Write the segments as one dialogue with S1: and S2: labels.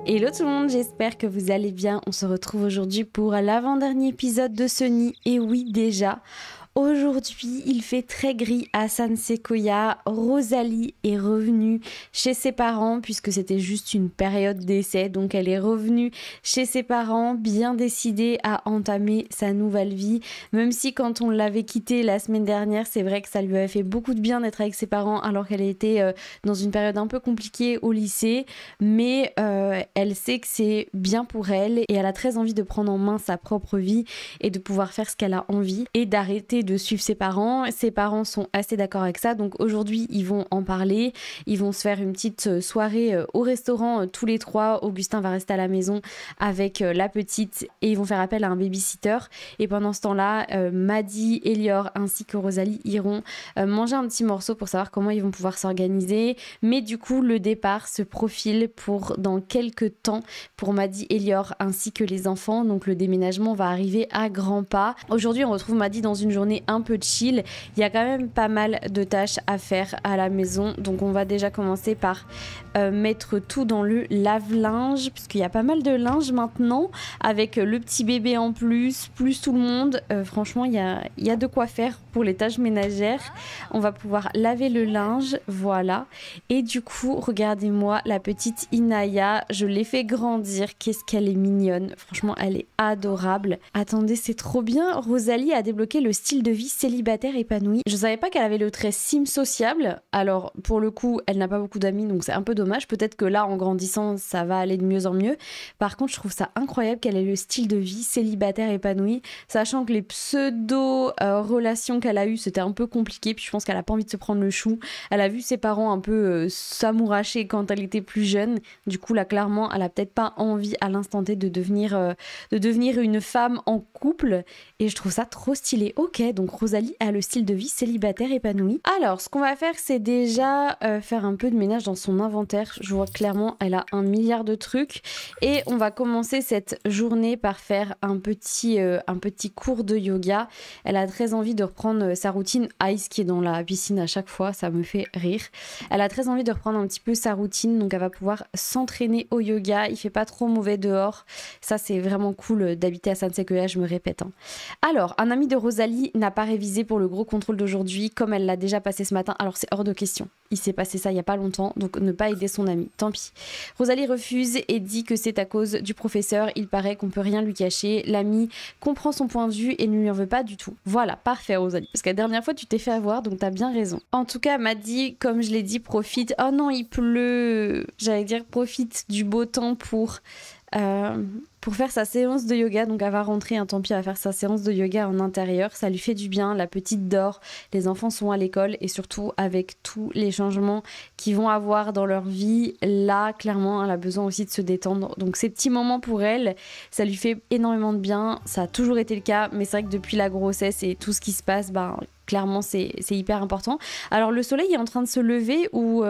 S1: Hello tout le monde, j'espère que vous allez bien. On se retrouve aujourd'hui pour l'avant-dernier épisode de ce nid. Et oui, déjà, aujourd'hui, il fait très gris à San Sequoia. Rosalie est revenue chez ses parents puisque c'était juste une période d'essai. Donc elle est revenue chez ses parents, bien décidée à entamer sa nouvelle vie. Même si quand on l'avait quittée la semaine dernière, c'est vrai que ça lui avait fait beaucoup de bien d'être avec ses parents alors qu'elle était dans une période un peu compliquée au lycée. Mais elle sait que c'est bien pour elle et elle a très envie de prendre en main sa propre vie et de pouvoir faire ce qu'elle a envie et d'arrêter de suivre ses parents. Ses parents sont assez d'accord avec ça, donc aujourd'hui ils vont en parler, ils vont se faire une petite soirée au restaurant tous les trois. Augustin va rester à la maison avec la petite et ils vont faire appel à un babysitter. Et pendant ce temps-là, Maddy, Elior ainsi que Rosalie iront manger un petit morceau pour savoir comment ils vont pouvoir s'organiser. Mais du coup, le départ se profile pour dans quelques temps pour Maddy, Elior ainsi que les enfants. Donc le déménagement va arriver à grands pas. Aujourd'hui, on retrouve Maddy dans une journée un peu chill. Il y a quand même pas mal de tâches à faire à la maison. Donc on va déjà commencer par mettre tout dans le lave-linge, puisqu'il y a pas mal de linge maintenant, avec le petit bébé en plus tout le monde. Franchement, il y a de quoi faire pour les tâches ménagères. On va pouvoir laver le linge, voilà. Et du coup, regardez-moi la petite Inaya, je l'ai fait grandir. Qu'est-ce qu'elle est mignonne. Franchement, elle est adorable. Attendez, c'est trop bien. Rosalie a débloqué le style de vie célibataire épanoui. Je savais pas qu'elle avait le trait sim sociable. Alors, pour le coup, elle n'a pas beaucoup d'amis, donc c'est un peu dommage. Peut-être que là, en grandissant, ça va aller de mieux en mieux. Par contre, je trouve ça incroyable qu'elle ait le style de vie célibataire épanoui, sachant que les pseudo-relations qu'elle a eues, c'était un peu compliqué. Puis je pense qu'elle a pas envie de se prendre le chou. Elle a vu ses parents un peu s'amouracher quand elle était plus jeune. Du coup, là, clairement, elle a peut-être pas envie à l'instant T de devenir une femme en couple. Et je trouve ça trop stylé. Ok, donc Rosalie a le style de vie célibataire épanoui. Alors, ce qu'on va faire, c'est déjà faire un peu de ménage dans son inventaire. Je vois clairement, elle a 1 milliard de trucs. Et on va commencer cette journée par faire un petit cours de yoga. Elle a très envie de reprendre sa routine. Ice qui est dans la piscine à chaque fois, ça me fait rire. Elle a très envie de reprendre un petit peu sa routine, donc elle va pouvoir s'entraîner au yoga. Il fait pas trop mauvais dehors. Ça, c'est vraiment cool d'habiter à San Sequoia, je me répète. Alors, un ami de Rosalie n'a pas révisé pour le gros contrôle d'aujourd'hui, comme elle l'a déjà passé ce matin. Alors, c'est hors de question. Il s'est passé ça il y a pas longtemps, donc ne pas aider son ami. Tant pis. Rosalie refuse et dit que c'est à cause du professeur. Il paraît qu'on peut rien lui cacher. L'ami comprend son point de vue et ne lui en veut pas du tout. Voilà, parfait Rosalie. Parce que la dernière fois, tu t'es fait avoir, donc t'as bien raison. En tout cas, Maddy, comme je l'ai dit, profite. Oh non, il pleut. J'allais dire profite du beau temps pour faire sa séance de yoga. Donc elle va rentrer, tant pis, elle va faire sa séance de yoga en intérieur. Ça lui fait du bien, la petite dort, les enfants sont à l'école et surtout avec tous les changements qu'ils vont avoir dans leur vie, là clairement elle a besoin aussi de se détendre. Donc ces petits moments pour elle, ça lui fait énormément de bien. Ça a toujours été le cas, mais c'est vrai que depuis la grossesse et tout ce qui se passe, clairement c'est hyper important. Alors le soleil est en train de se lever ou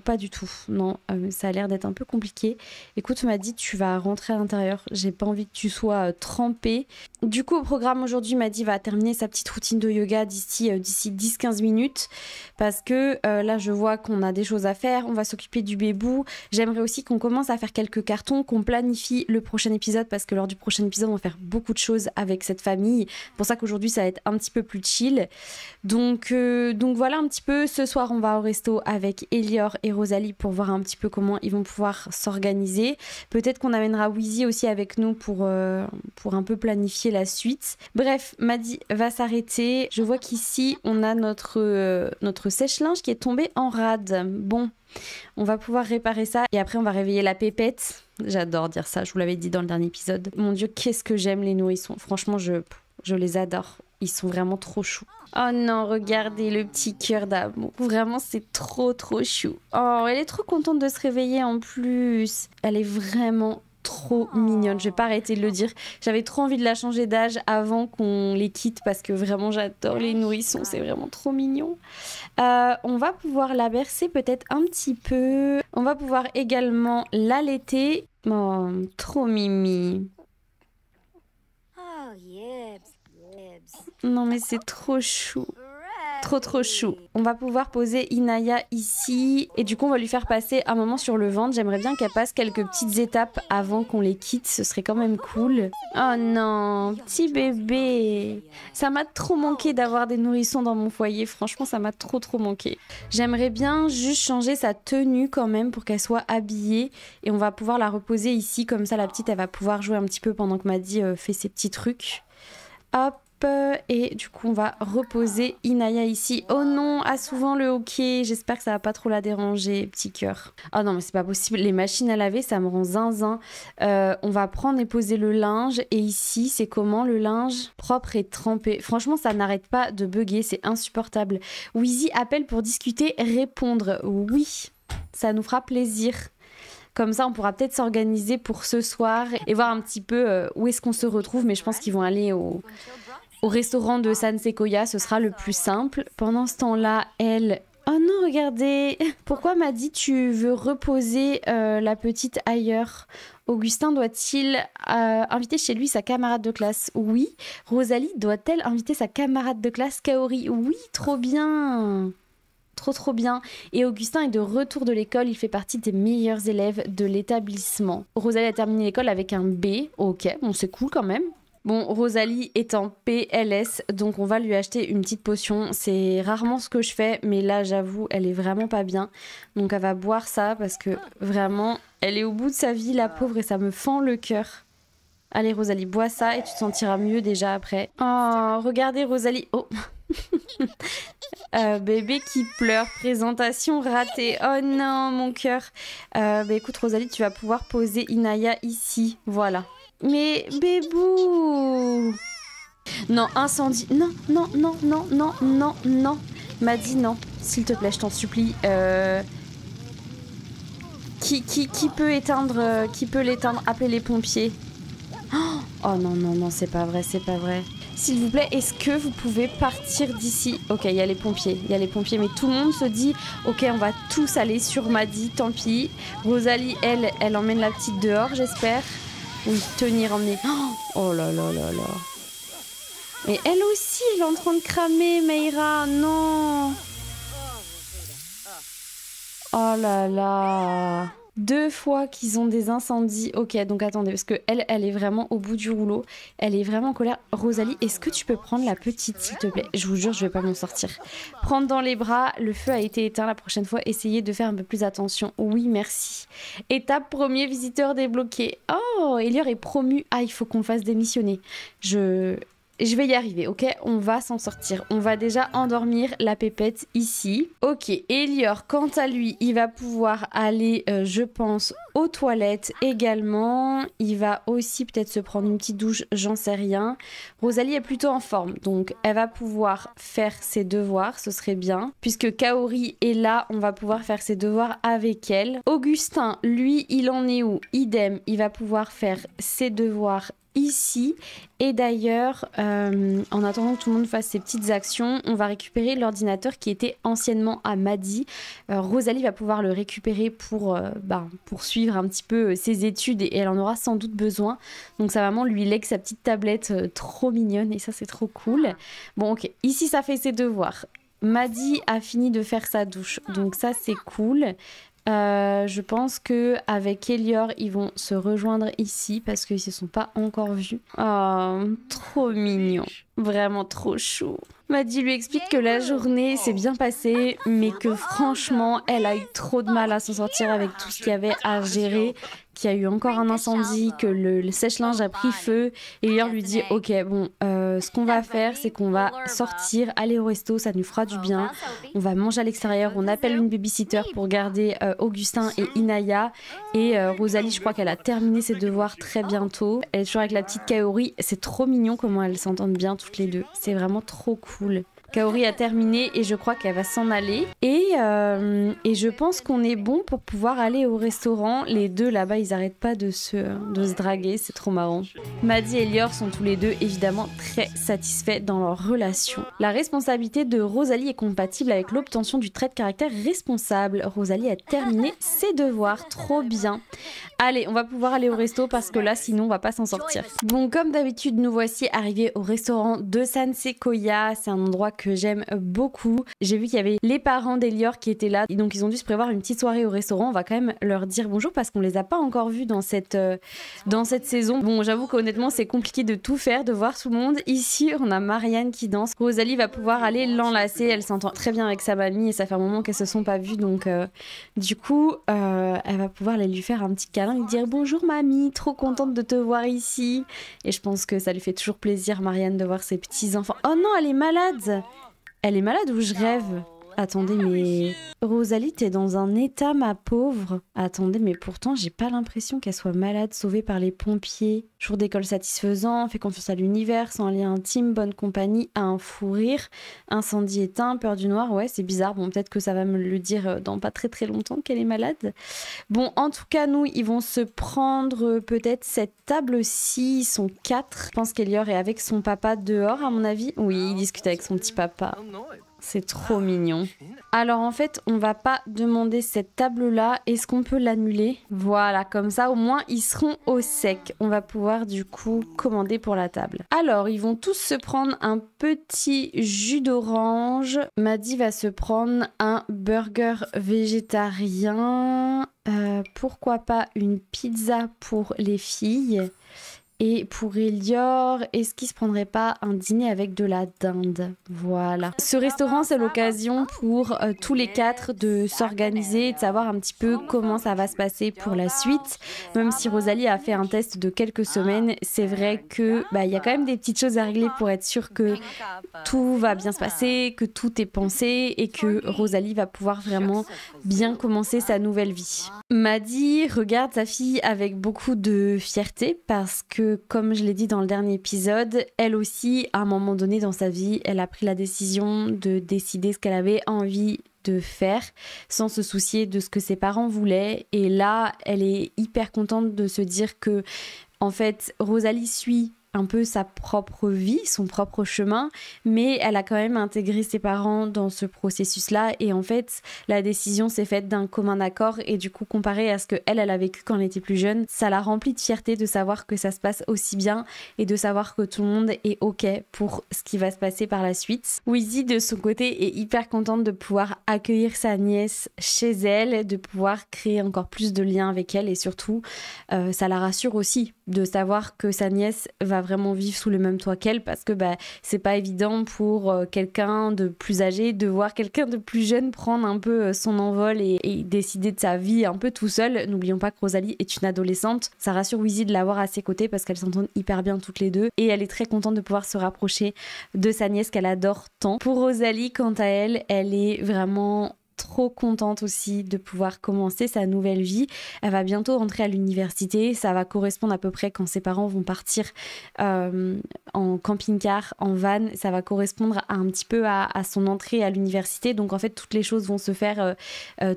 S1: pas du tout? Non, ça a l'air d'être un peu compliqué. Écoute, Maddy, tu vas rentrer à l'intérieur, j'ai pas envie que tu sois trempée. Du coup, au programme aujourd'hui, Maddy va terminer sa petite routine de yoga d'ici 10-15 minutes parce que là je vois qu'on a des choses à faire. On va s'occuper du bébou. J'aimerais aussi qu'on commence à faire quelques cartons, qu'on planifie le prochain épisode parce que lors du prochain épisode on va faire beaucoup de choses avec cette famille. C'est pour ça qu'aujourd'hui ça va être un petit peu plus chill. Donc voilà un petit peu. Ce soir on va au resto avec Elior et Rosalie pour voir un petit peu comment ils vont pouvoir s'organiser. Peut-être qu'on amènera Wheezy aussi avec nous pour un peu planifier la suite. Bref, Maddy va s'arrêter. Je vois qu'ici on a notre sèche-linge qui est tombé en rade. Bon, on va pouvoir réparer ça et après on va réveiller la pépette. J'adore dire ça, je vous l'avais dit dans le dernier épisode. Mon Dieu, qu'est-ce que j'aime les nourrissons. Franchement, je les adore. Ils sont vraiment trop choux. Oh non, regardez le petit cœur d'amour. Vraiment, c'est trop chou. Oh, elle est trop contente de se réveiller en plus. Elle est vraiment trop mignonne. Je vais pas arrêter de le dire. J'avais trop envie de la changer d'âge avant qu'on les quitte parce que vraiment, j'adore les nourrissons. C'est vraiment trop mignon. On va pouvoir la bercer peut-être un petit peu. On va pouvoir également l'allaiter. Oh, trop mimi. Non mais c'est trop chou. Trop chou. On va pouvoir poser Inaya ici et du coup on va lui faire passer un moment sur le ventre. J'aimerais bien qu'elle passe quelques petites étapes avant qu'on les quitte, ce serait quand même cool. Oh non, petit bébé. Ça m'a trop manqué d'avoir des nourrissons dans mon foyer, franchement ça m'a trop manqué. J'aimerais bien juste changer sa tenue quand même pour qu'elle soit habillée et on va pouvoir la reposer ici, comme ça la petite elle va pouvoir jouer un petit peu pendant que Maddy fait ses petits trucs. Hop. Et du coup on va reposer Inaya ici. Oh non, ah souvent le hockey, j'espère que ça va pas trop la déranger, petit cœur. Oh non mais c'est pas possible, les machines à laver ça me rend zinzin. On va prendre et poser le linge et ici c'est comment le linge? Propre et trempé. Franchement ça n'arrête pas de bugger, c'est insupportable. Wheezy appelle pour discuter, répondre. Oui, ça nous fera plaisir. Comme ça, on pourra peut-être s'organiser pour ce soir et voir un petit peu où est-ce qu'on se retrouve. Mais je pense qu'ils vont aller au restaurant de San Sequoia, ce sera le plus simple. Pendant ce temps-là, elle... Oh non, regardez. Pourquoi Maddy, tu veux reposer la petite ailleurs? Augustin doit-il inviter chez lui sa camarade de classe? Oui. Rosalie doit-elle inviter sa camarade de classe Kaori? Oui, trop bien. Trop bien. Et Augustin est de retour de l'école, il fait partie des meilleurs élèves de l'établissement. Rosalie a terminé l'école avec un B. Ok, bon c'est cool quand même. Bon, Rosalie est en PLS, donc on va lui acheter une petite potion. C'est rarement ce que je fais, mais là, j'avoue, elle est vraiment pas bien. Donc elle va boire ça parce que vraiment, elle est au bout de sa vie, la pauvre, et ça me fend le cœur. Allez, Rosalie, bois ça et tu te sentiras mieux déjà après. Oh, regardez Rosalie. Oh bébé qui pleure, présentation ratée. Oh non, mon cœur. Écoute, Rosalie, tu vas pouvoir poser Inaya ici. Voilà. Mais bébou! Non, incendie. Non. Maddy, non. S'il te plaît, je t'en supplie. Qui peut éteindre, qui peut l'éteindre? Appelez les pompiers. Oh non, c'est pas vrai. S'il vous plaît, est-ce que vous pouvez partir d'ici? Ok, il y a les pompiers, mais tout le monde se dit ok, on va tous aller sur Maddy, tant pis. Rosalie, elle emmène la petite dehors, j'espère. Oui, tenir, emmener. Oh là. Mais elle aussi, elle est en train de cramer, Meira, non. Oh là. 2 fois qu'ils ont des incendies. Ok, donc attendez, parce que elle est vraiment au bout du rouleau. Elle est vraiment en colère. Rosalie, est-ce que tu peux prendre la petite, s'il te plaît? Je vous jure, je vais pas m'en sortir. Prendre dans les bras. Le feu a été éteint la prochaine fois. Essayez de faire un peu plus attention. Oui, merci. Étape premier visiteur débloqué. Oh, Elior est promu. Ah, il faut qu'on le fasse démissionner. Je vais y arriver, ok? On va s'en sortir. On va déjà endormir la pépette ici. Ok, Elior, quant à lui, il va pouvoir aller, je pense, aux toilettes également. Il va aussi peut-être se prendre une petite douche, j'en sais rien. Rosalie est plutôt en forme, donc elle va pouvoir faire ses devoirs, ce serait bien. Puisque Kaori est là, on va pouvoir faire ses devoirs avec elle. Augustin, lui, il en est où? Idem, il va pouvoir faire ses devoirs ici. Et d'ailleurs, en attendant que tout le monde fasse ses petites actions, on va récupérer l'ordinateur qui était anciennement à Maddy. Rosalie va pouvoir le récupérer pour suivre un petit peu ses études et elle en aura sans doute besoin. Donc sa maman lui lègue sa petite tablette trop mignonne et ça c'est trop cool. Bon ok, ici ça fait ses devoirs. Maddy a fini de faire sa douche, donc ça c'est cool. Je pense que avec Elior, ils vont se rejoindre ici parce qu'ils se sont pas encore vus. Oh, trop mignon. Vraiment trop chou. Maddy lui explique que la journée s'est bien passée, mais que franchement, elle a eu trop de mal à s'en sortir avec tout ce qu'il y avait à gérer, qu'il y a eu encore un incendie, que le sèche-linge a pris feu. Et Elior lui dit, ok, bon, ce qu'on va faire, c'est qu'on va sortir, aller au resto, ça nous fera du bien. On va manger à l'extérieur, on appelle une babysitter pour garder Augustin et Inaya. Et Rosalie, je crois qu'elle a terminé ses devoirs très bientôt. Elle est toujours avec la petite Kaori. C'est trop mignon comment elles s'entendent bien toutes les deux. C'est vraiment trop cool. Kaori a terminé et je crois qu'elle va s'en aller. Et je pense qu'on est bon pour pouvoir aller au restaurant. Les deux là-bas, ils arrêtent pas de se draguer, c'est trop marrant. Maddy et Elior sont tous les deux évidemment très satisfaits dans leur relation. La responsabilité de Rosalie est compatible avec l'obtention du trait de caractère responsable. Rosalie a terminé ses devoirs, trop bien. Allez, on va pouvoir aller au resto parce que là, sinon, on va pas s'en sortir. Bon, comme d'habitude, nous voici arrivés au restaurant de San Sequoia. C'est un endroit que j'aime beaucoup. J'ai vu qu'il y avait les parents d'Elior qui étaient là. Donc, ils ont dû se prévoir une petite soirée au restaurant. On va quand même leur dire bonjour parce qu'on les a pas encore vus dans cette saison. Bon, j'avoue qu'honnêtement, c'est compliqué de tout faire, de voir tout le monde. Ici, on a Marianne qui danse. Rosalie va pouvoir aller l'enlacer. Elle s'entend très bien avec sa mamie et ça fait un moment qu'elles se sont pas vues. Donc, du coup, elle va pouvoir aller lui faire un petit câlin, lui dire bonjour mamie, trop contente de te voir ici. Et je pense que ça lui fait toujours plaisir, Marianne, de voir ses petits-enfants. Oh non, elle est malade! Elle est malade ou je rêve? Attendez, mais Rosalie, t'es dans un état, ma pauvre. Attendez, mais pourtant, j'ai pas l'impression qu'elle soit malade, sauvée par les pompiers. Jour d'école satisfaisant, fait confiance à l'univers, sans lien intime, bonne compagnie, à un fou rire, incendie éteint, peur du noir. Ouais, c'est bizarre. Bon, peut-être que ça va me le dire dans pas très très longtemps qu'elle est malade. Bon, en tout cas, nous, ils vont se prendre peut-être cette table-ci. Ils sont 4. Je pense qu'Elior est avec son papa dehors, à mon avis. Oui, il discute avec son petit papa. C'est trop mignon. Alors en fait, on va pas demander cette table-là. Est-ce qu'on peut l'annuler? Voilà, comme ça au moins ils seront au sec. On va pouvoir du coup commander pour la table. Alors, ils vont tous se prendre un petit jus d'orange. Maddy va se prendre un burger végétarien. Pourquoi pas une pizza pour les filles? Et pour Elior, est-ce qu'il se prendrait pas un dîner avec de la dinde? Voilà. Ce restaurant, c'est l'occasion pour tous les 4 de s'organiser et de savoir un petit peu comment ça va se passer pour la suite. Même si Rosalie a fait un test de quelques semaines, c'est vrai que y a quand même des petites choses à régler pour être sûr que tout va bien se passer, que tout est pensé et que Rosalie va pouvoir vraiment bien commencer sa nouvelle vie. Maddy regarde sa fille avec beaucoup de fierté parce que, comme je l'ai dit dans le dernier épisode, elle aussi, à un moment donné dans sa vie, elle a pris la décision de décider ce qu'elle avait envie de faire sans se soucier de ce que ses parents voulaient. Et là, elle est hyper contente de se dire que, en fait, Rosalie suit un peu sa propre vie, son propre chemin, mais elle a quand même intégré ses parents dans ce processus-là et en fait, la décision s'est faite d'un commun accord et du coup, comparé à ce qu'elle a vécu quand elle était plus jeune, ça l'a remplie de fierté de savoir que ça se passe aussi bien et de savoir que tout le monde est OK pour ce qui va se passer par la suite. Wheezy, de son côté, est hyper contente de pouvoir accueillir sa nièce chez elle, de pouvoir créer encore plus de liens avec elle et surtout, ça la rassure aussi de savoir que sa nièce va vraiment vivre sous le même toit qu'elle parce que c'est pas évident pour quelqu'un de plus âgé de voir quelqu'un de plus jeune prendre un peu son envol et décider de sa vie un peu tout seul. N'oublions pas que Rosalie est une adolescente. Ça rassure Wheezy de l'avoir à ses côtés parce qu'elles s'entendent hyper bien toutes les deux et elle est très contente de pouvoir se rapprocher de sa nièce qu'elle adore tant. Pour Rosalie, quant à elle, elle est vraiment trop contente aussi de pouvoir commencer sa nouvelle vie. Elle va bientôt rentrer à l'université. Ça va correspondre à peu près quand ses parents vont partir en camping-car, en van. Ça va correspondre un petit peu à son entrée à l'université. Donc en fait, toutes les choses vont se faire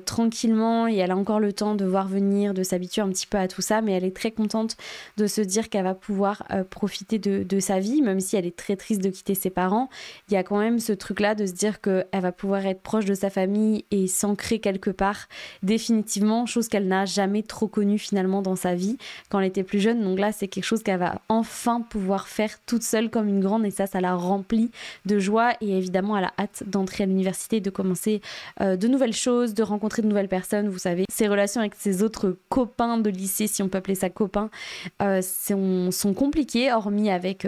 S1: tranquillement et elle a encore le temps de voir venir, de s'habituer un petit peu à tout ça. Mais elle est très contente de se dire qu'elle va pouvoir profiter de sa vie, même si elle est très triste de quitter ses parents. Il y a quand même ce truc-là de se dire qu'elle va pouvoir être proche de sa famille et s'ancrer quelque part définitivement, chose qu'elle n'a jamais trop connue finalement dans sa vie quand elle était plus jeune. Donc là, c'est quelque chose qu'elle va enfin pouvoir faire toute seule comme une grande et ça la remplit de joie et évidemment, elle a hâte d'entrer à l'université, de commencer de nouvelles choses, de rencontrer de nouvelles personnes. Vous savez, ses relations avec ses autres copains de lycée, si on peut appeler ça copains, sont compliquées, hormis avec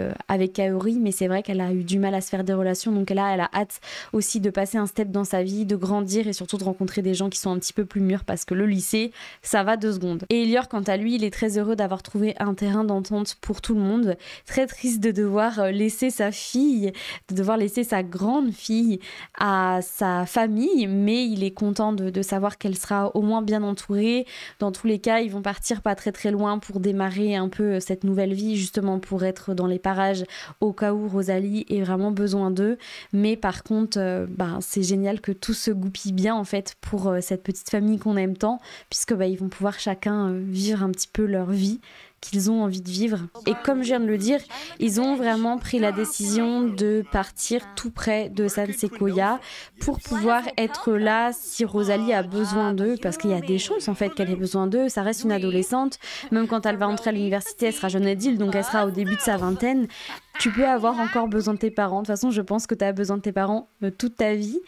S1: Kaori, mais c'est vrai qu'elle a eu du mal à se faire des relations, donc là, elle a hâte aussi de passer un step dans sa vie, de grandir et surtout de rencontrer des gens qui sont un petit peu plus mûrs parce que le lycée, ça va 2 secondes. Et Elior, quant à lui, il est très heureux d'avoir trouvé un terrain d'entente pour tout le monde. Très triste de devoir laisser sa fille, de devoir laisser sa grande fille à sa famille, mais il est content de savoir qu'elle sera au moins bien entourée. Dans tous les cas, ils vont partir pas très très loin pour démarrer un peu cette nouvelle vie, justement pour être dans les parages au cas où Rosalie ait vraiment besoin d'eux. Mais par contre, c'est génial que tout se goupille bien en fait pour cette petite famille qu'on aime tant, puisque ils vont pouvoir chacun vivre un petit peu leur vie qu'ils ont envie de vivre. Et comme je viens de le dire, ils ont vraiment pris la décision de partir tout près de San Sequoia pour pouvoir être là si Rosalie a besoin d'eux, parce qu'il y a des chances en fait qu'elle ait besoin d'eux. Ça reste une adolescente, même quand elle va entrer à l'université, elle sera jeune adulte, donc elle sera au début de sa vingtaine. Tu peux avoir encore besoin de tes parents. De toute façon, je pense que tu as besoin de tes parents toute ta vie.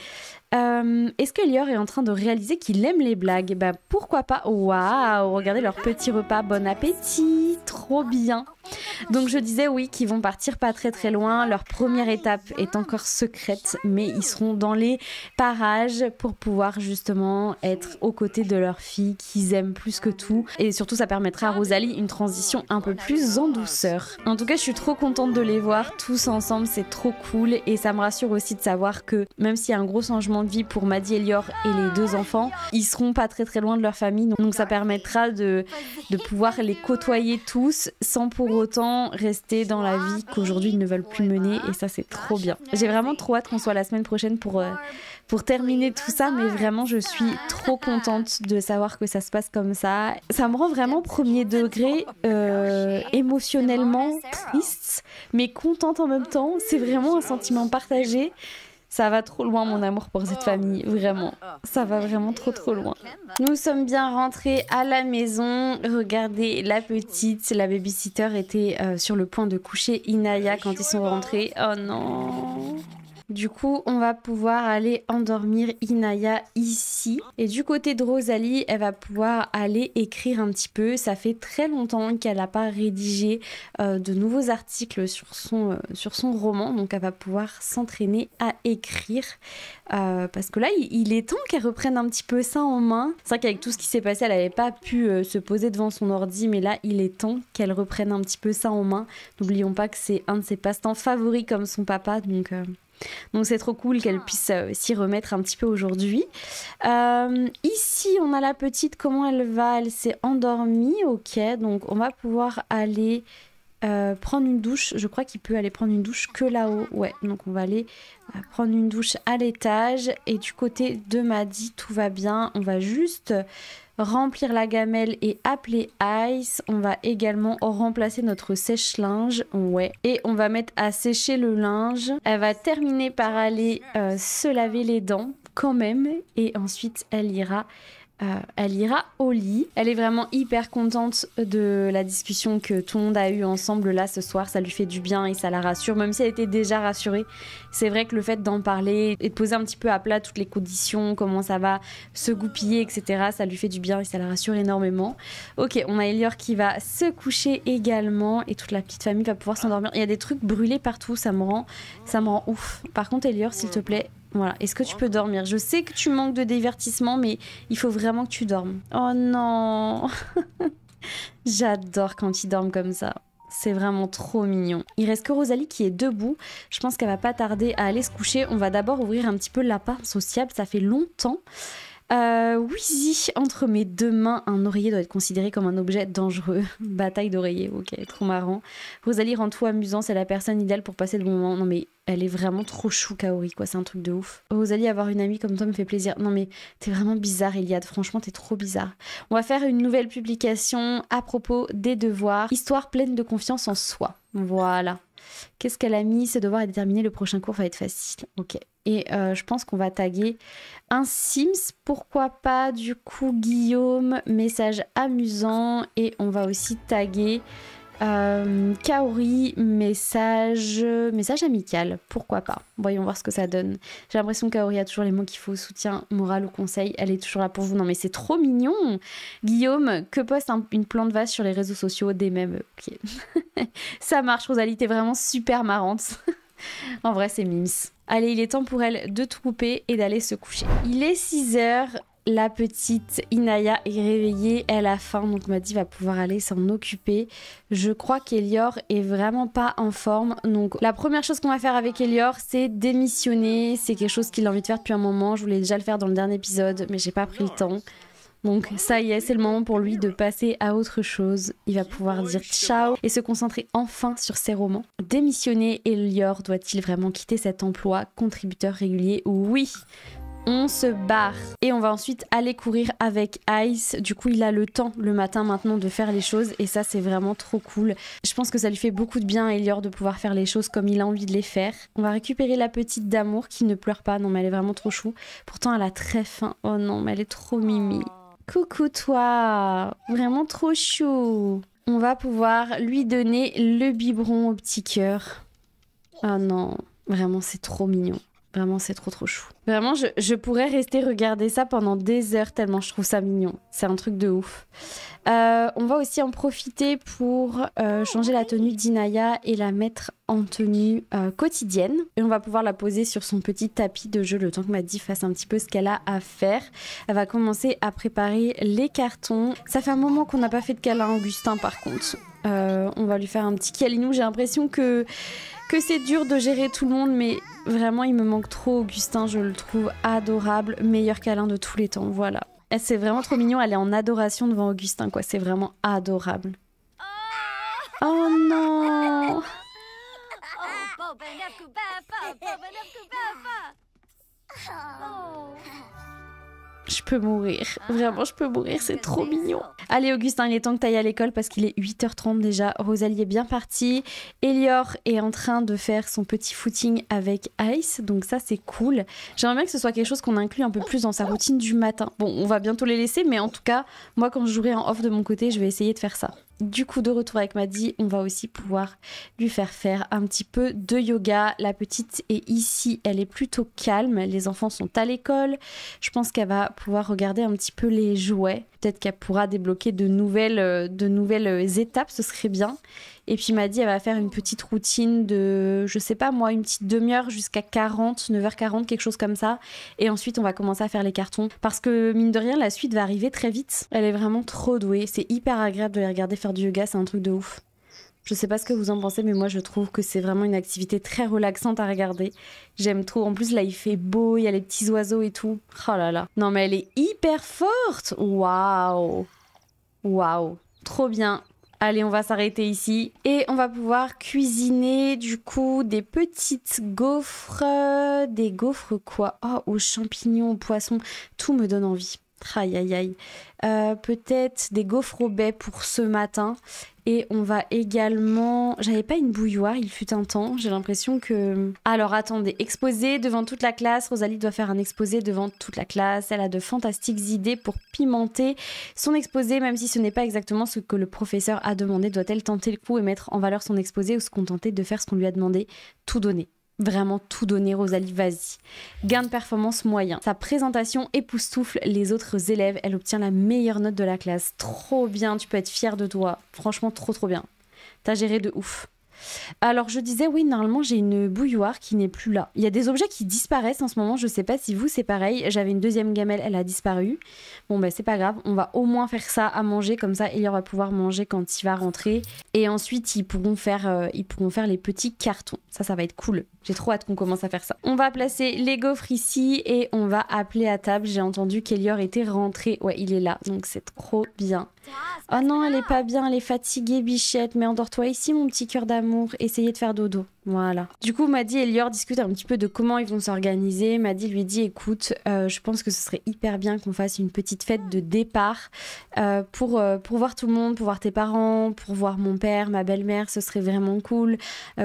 S1: Est-ce que Lior est en train de réaliser qu'il aime les blagues? Bah pourquoi pas. Waouh, regardez leur petit repas, bon appétit, trop bien. Donc je disais oui qu'ils vont partir pas très très loin. Leur première étape est encore secrète, mais ils seront dans les parages pour pouvoir justement être aux côtés de leur fille qu'ils aiment plus que tout. Et surtout ça permettra à Rosalie une transition un peu plus en douceur. En tout cas je suis trop contente de les voir tous ensemble, c'est trop cool. Et ça me rassure aussi de savoir que même s'il y a un gros changement de vie pour Maddie et Lior et les deux enfants, ils seront pas très très loin de leur famille. Donc ça permettra de pouvoir les côtoyer tous sans pour autant rester dans la vie qu'aujourd'hui ils ne veulent plus mener, et ça c'est trop bien. J'ai vraiment trop hâte qu'on soit la semaine prochaine pour terminer tout ça, mais vraiment je suis trop contente de savoir que ça se passe comme ça. Ça me rend vraiment premier degré émotionnellement triste, mais contente en même temps. C'est vraiment un sentiment partagé. Ça va trop loin mon amour pour cette famille, vraiment. Ça va vraiment trop trop loin. Nous sommes bien rentrés à la maison. Regardez la petite, la babysitter était sur le point de coucher Inaya quand ils sont rentrés. Oh non! Du coup, on va pouvoir aller endormir Inaya ici. Et du côté de Rosalie, elle va pouvoir aller écrire un petit peu. Ça fait très longtemps qu'elle n'a pas rédigé de nouveaux articles sur son roman. Donc, elle va pouvoir s'entraîner à écrire. Parce que là, il est temps qu'elle reprenne un petit peu ça en main. C'est vrai qu'avec tout ce qui s'est passé, elle n'avait pas pu se poser devant son ordi. Mais là, il est temps qu'elle reprenne un petit peu ça en main. N'oublions pas que c'est un de ses passe-temps favoris comme son papa. Donc c'est trop cool qu'elle puisse s'y remettre un petit peu aujourd'hui. Ici, on a la petite, comment elle va? Elle s'est endormie, ok. Donc on va pouvoir aller prendre une douche. Je crois qu'il peut aller prendre une douche que là-haut. Ouais, donc on va aller prendre une douche à l'étage. Et du côté de Maddie, tout va bien. On va juste remplir la gamelle et appeler Ice. On va également remplacer notre sèche-linge. Ouais. Et on va mettre à sécher le linge. Elle va terminer par aller se laver les dents quand même. Et ensuite, elle ira au lit. Elle est vraiment hyper contente de la discussion que tout le monde a eue ensemble là ce soir. Ça lui fait du bien et ça la rassure, même si elle était déjà rassurée. C'est vrai que le fait d'en parler et de poser un petit peu à plat toutes les conditions, comment ça va se goupiller, etc., ça lui fait du bien et ça la rassure énormément. Ok, on a Elior qui va se coucher également et toute la petite famille va pouvoir s'endormir. Il y a des trucs brûlés partout, ça me rend ouf. Par contre, Elior, s'il te plaît, voilà, est-ce que tu peux dormir? Je sais que tu manques de divertissement, mais il faut vraiment que tu dormes. Oh non. J'adore quand ils dorment comme ça. C'est vraiment trop mignon. Il reste que Rosalie qui est debout. Je pense qu'elle va pas tarder à aller se coucher. On va d'abord ouvrir un petit peu l'appart sociable. Ça fait longtemps. Wheezy, entre mes deux mains, un oreiller doit être considéré comme un objet dangereux. Bataille d'oreiller, ok, trop marrant. Rosalie rend tout amusant, c'est la personne idéale pour passer de bons moments. Non mais elle est vraiment trop chou, Kaori, quoi, c'est un truc de ouf. Rosalie, avoir une amie comme toi me fait plaisir. Non mais t'es vraiment bizarre, Iliade, franchement t'es trop bizarre. On va faire une nouvelle publication à propos des devoirs. Histoire pleine de confiance en soi. Voilà. Qu'est-ce qu'elle a mis? Ce devoir est déterminé, le prochain cours va être facile. Ok. Et je pense qu'on va taguer un Sims, pourquoi pas du coup Guillaume, message amusant. Et on va aussi taguer Kaori, message amical, pourquoi pas. Voyons voir ce que ça donne. J'ai l'impression que Kaori a toujours les mots qu'il faut, soutien, moral ou conseil. Elle est toujours là pour vous. Non mais c'est trop mignon. Guillaume, que poste une plante vase sur les réseaux sociaux, des mèmes. Ok. Ça marche, Rosalie, t'es vraiment super marrante. En vrai, c'est mimes. Allez, il est temps pour elle de tout couper et d'aller se coucher. Il est 6h. La petite Inaya est réveillée, elle a faim, donc Maddie va pouvoir aller s'en occuper. Je crois qu'Elior est vraiment pas en forme, donc la première chose qu'on va faire avec Elior, c'est démissionner. C'est quelque chose qu'il a envie de faire depuis un moment, je voulais déjà le faire dans le dernier épisode, mais j'ai pas pris le temps. Donc ça y est, c'est le moment pour lui de passer à autre chose. Il va pouvoir dire ciao et se concentrer enfin sur ses romans. Démissionner, Elior doit-il vraiment quitter cet emploi? Contributeur régulier, oui. On se barre et on va ensuite aller courir avec Ice. Du coup, il a le temps le matin maintenant de faire les choses et ça, c'est vraiment trop cool. Je pense que ça lui fait beaucoup de bien à Elior de pouvoir faire les choses comme il a envie de les faire. On va récupérer la petite d'amour qui ne pleure pas. Non, mais elle est vraiment trop chou. Pourtant, elle a très faim. Oh non, mais elle est trop mimi. Coucou toi, vraiment trop chou. On va pouvoir lui donner le biberon au petit cœur. Oh non, vraiment, c'est trop mignon. Vraiment, c'est trop chou. Vraiment, je pourrais rester regarder ça pendant des heures tellement je trouve ça mignon. C'est un truc de ouf. On va aussi en profiter pour changer la tenue d'Inaya et la mettre en tenue quotidienne. Et on va pouvoir la poser sur son petit tapis de jeu le temps que Maddy fasse un petit peu ce qu'elle a à faire. Elle va commencer à préparer les cartons. Ça fait un moment qu'on n'a pas fait de câlin à Augustin par contre. On va lui faire un petit câlinou. J'ai l'impression que c'est dur de gérer tout le monde, mais vraiment, il me manque trop Augustin. Je le trouve adorable. Meilleur câlin de tous les temps, voilà. C'est vraiment trop mignon. Elle est en adoration devant Augustin, quoi. C'est vraiment adorable. Oh non! Je peux mourir. Vraiment, je peux mourir. C'est trop mignon. Allez, Augustin, il est temps que tu ailles à l'école parce qu'il est 8h30 déjà. Rosalie est bien partie. Elior est en train de faire son petit footing avec Ice. Donc ça, c'est cool. J'aimerais bien que ce soit quelque chose qu'on inclut un peu plus dans sa routine du matin. Bon, on va bientôt les laisser, mais en tout cas, moi, quand je jouerai en off de mon côté, je vais essayer de faire ça. Du coup, de retour avec Maddy, on va aussi pouvoir lui faire un petit peu de yoga. La petite est ici, elle est plutôt calme. Les enfants sont à l'école. Je pense qu'elle va pouvoir regarder un petit peu les jouets. Peut-être qu'elle pourra débloquer de nouvelles étapes, ce serait bien. Et puis Maddy, elle va faire une petite routine de, je sais pas moi, une petite demi-heure jusqu'à 9h40, quelque chose comme ça. Et ensuite, on va commencer à faire les cartons. Parce que, mine de rien, la suite va arriver très vite. Elle est vraiment trop douée. C'est hyper agréable de les regarder faire du yoga, c'est un truc de ouf. Je sais pas ce que vous en pensez, mais moi, je trouve que c'est vraiment une activité très relaxante à regarder. J'aime trop. En plus, là, il fait beau, il y a les petits oiseaux et tout. Oh là là. Non, mais elle est hyper forte. Waouh. Waouh. Trop bien. Allez, on va s'arrêter ici et on va pouvoir cuisiner du coup des petites gaufres. Des gaufres quoi? Oh, aux champignons, aux poissons. Tout me donne envie. Aïe, aïe, aïe. Peut-être des gaufres au baies pour ce matin. Et on va également... J'avais pas une bouilloire, il fut un temps. J'ai l'impression que... Alors attendez, exposé devant toute la classe. Rosalie doit faire un exposé devant toute la classe. Elle a de fantastiques idées pour pimenter son exposé, même si ce n'est pas exactement ce que le professeur a demandé. Doit-elle tenter le coup et mettre en valeur son exposé ou se contenter de faire ce qu'on lui a demandé? Tout donner. Vraiment tout donner, Rosalie, vas-y. Gain de performance moyen. Sa présentation époustoufle les autres élèves. Elle obtient la meilleure note de la classe. Trop bien, tu peux être fière de toi. Franchement, trop bien. T'as géré de ouf. Alors je disais oui, normalement j'ai une bouilloire qui n'est plus là. Il y a des objets qui disparaissent en ce moment, je sais pas si vous c'est pareil. J'avais une deuxième gamelle, elle a disparu. Bon bah c'est pas grave, on va au moins faire ça à manger, comme ça Elior va pouvoir manger quand il va rentrer. Et ensuite ils pourront faire les petits cartons. Ça va être cool. J'ai trop hâte qu'on commence à faire ça. On va placer les gaufres ici et on va appeler à table. J'ai entendu qu'Elior était rentré. Ouais, il est là, donc c'est trop bien. Oh non, elle est pas bien, elle est fatiguée, bichette. Mais endors-toi ici, mon petit cœur d'amour. Essayez de faire dodo. Voilà. Du coup, Maddy et Elior discutent un petit peu de comment ils vont s'organiser. Maddy lui dit, écoute, je pense que ce serait hyper bien qu'on fasse une petite fête de départ pour voir tout le monde, pour voir tes parents, pour voir mon père, ma belle-mère. Ce serait vraiment cool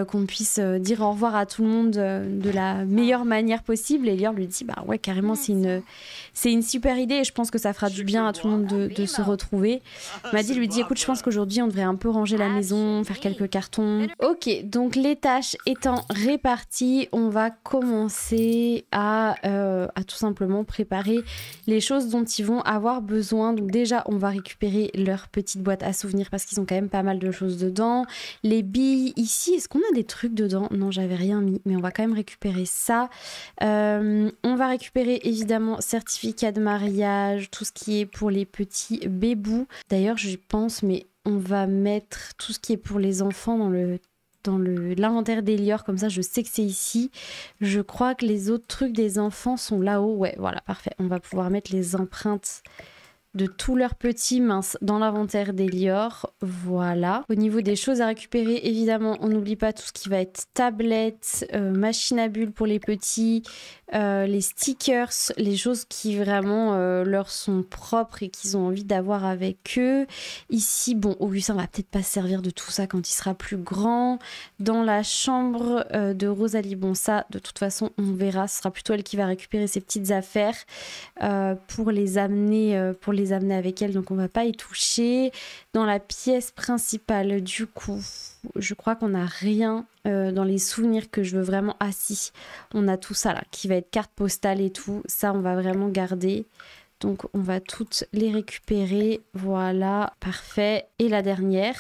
S1: qu'on puisse dire au revoir à tout le monde de la meilleure manière possible. Et Elior lui dit, bah ouais, carrément, c'est une super idée et je pense que ça fera du bien à tout le monde de se retrouver. Maddy lui dit, écoute, je pense qu'aujourd'hui, on devrait un peu ranger la maison, faire quelques cartons. Ok, donc les tâches étant réparties, on va commencer à tout simplement préparer les choses dont ils vont avoir besoin. Donc déjà, on va récupérer leur petite boîte à souvenirs parce qu'ils ont quand même pas mal de choses dedans. Les billes ici, est-ce qu'on a des trucs dedans? Non, j'avais rien mis, mais on va quand même récupérer ça. On va récupérer évidemment certificat de mariage, tout ce qui est pour les petits bébous. D'ailleurs, je pense, mais on va mettre tout ce qui est pour les enfants dans l'inventaire d'Elior, comme ça je sais que c'est ici. Je crois que les autres trucs des enfants sont là-haut. Ouais, voilà, parfait. On va pouvoir mettre les empreintes de tous leurs petits minces dans l'inventaire d'Elior. Voilà. Au niveau des choses à récupérer, évidemment, on n'oublie pas tout ce qui va être tablette, machine à bulles pour les petits, les stickers, les choses qui vraiment leur sont propres et qu'ils ont envie d'avoir avec eux. Ici, bon, Augustin va peut-être pas se servir de tout ça quand il sera plus grand. Dans la chambre de Rosalie, bon ça, de toute façon, on verra. Ce sera plutôt elle qui va récupérer ses petites affaires pour les amener avec elle. Donc on va pas y toucher. Dans la pièce principale, du coup, je crois qu'on n'a rien dans les souvenirs que je veux vraiment. Ah si, on a tout ça là, qui va être carte postale et tout. Ça, on va vraiment garder. Donc, on va toutes les récupérer. Voilà, parfait. Et la dernière...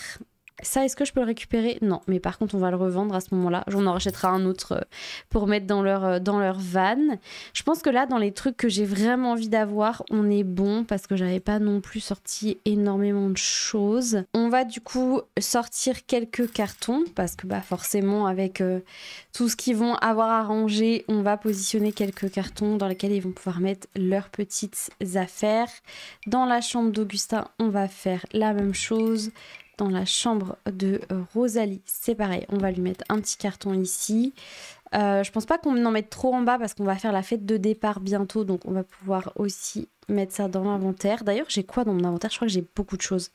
S1: Ça, est-ce que je peux le récupérer? Non, mais par contre, on va le revendre à ce moment-là. J'en en rachètera un autre pour mettre dans leur van. Je pense que là, dans les trucs que j'ai vraiment envie d'avoir, on est bon parce que j'avais pas non plus sorti énormément de choses. On va du coup sortir quelques cartons parce que bah, forcément, avec tout ce qu'ils vont avoir à ranger, on va positionner quelques cartons dans lesquels ils vont pouvoir mettre leurs petites affaires. Dans la chambre d'Augustin, on va faire la même chose. Dans la chambre de Rosalie, c'est pareil. On va lui mettre un petit carton ici. Je pense pas qu'on en mette trop en bas parce qu'on va faire la fête de départ bientôt. Donc, on va pouvoir aussi mettre ça dans l'inventaire. D'ailleurs, j'ai quoi dans mon inventaire? Je crois que j'ai beaucoup de choses.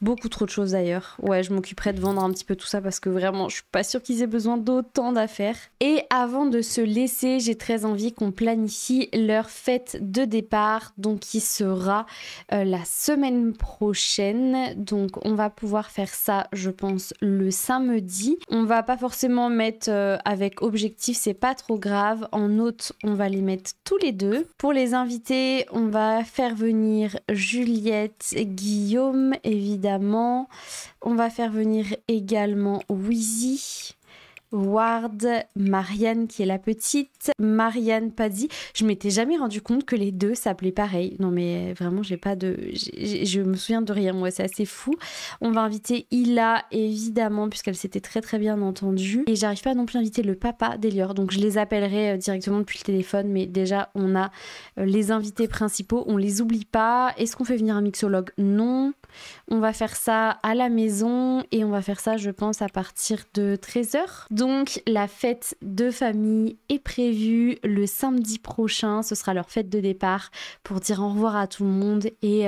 S1: Beaucoup trop de choses d'ailleurs. Ouais, je m'occuperai de vendre un petit peu tout ça parce que vraiment, je suis pas sûre qu'ils aient besoin d'autant d'affaires. Et avant de se laisser, j'ai très envie qu'on planifie leur fête de départ. Donc, qui sera la semaine prochaine. Donc, on va pouvoir faire ça, je pense, le samedi. On va pas forcément mettre avec objectif, c'est pas trop grave. En hôte, on va les mettre tous les deux. Pour les invités, on va faire venir Juliette, Guillaume, évidemment. On va faire venir également Wheezy, Ward, Marianne qui est la petite, Marianne Paddy. Je m'étais jamais rendu compte que les deux s'appelaient pareil. Non mais vraiment, je me souviens de rien. Ouais, c'est assez fou. On va inviter Ila évidemment puisqu'elle s'était très très bien entendue. Et j'arrive pas non plus à inviter le papa d'Elior. Donc je les appellerai directement depuis le téléphone. Mais déjà on a les invités principaux. On les oublie pas. Est-ce qu'on fait venir un mixologue? Non. On va faire ça à la maison et on va faire ça, je pense, à partir de 13h. Donc, la fête de famille est prévue le samedi prochain. Ce sera leur fête de départ pour dire au revoir à tout le monde. Et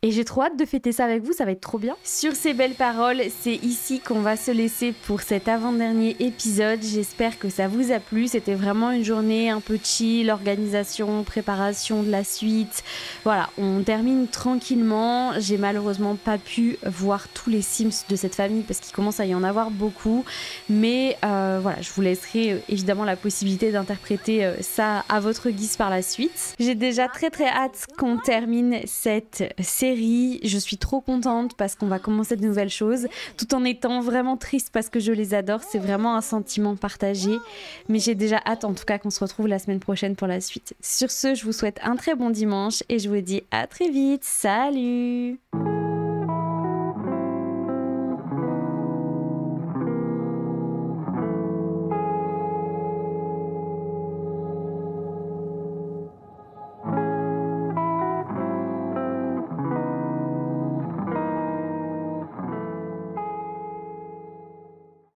S1: j'ai trop hâte de fêter ça avec vous. Ça va être trop bien. Sur ces belles paroles, c'est ici qu'on va se laisser pour cet avant-dernier épisode. J'espère que ça vous a plu. C'était vraiment une journée un peu chill, organisation, préparation de la suite. Voilà, on termine tranquillement. J'ai malheureusement pas pu voir tous les Sims de cette famille parce qu'il commence à y en avoir beaucoup. Mais voilà, je vous laisserai évidemment la possibilité d'interpréter ça à votre guise par la suite. J'ai déjà très très hâte qu'on termine cette série. Je suis trop contente parce qu'on va commencer de nouvelles choses tout en étant vraiment triste parce que je les adore. C'est vraiment un sentiment partagé. Mais j'ai déjà hâte en tout cas qu'on se retrouve la semaine prochaine pour la suite. Sur ce, je vous souhaite un très bon dimanche et je vous dis à très vite. Salut!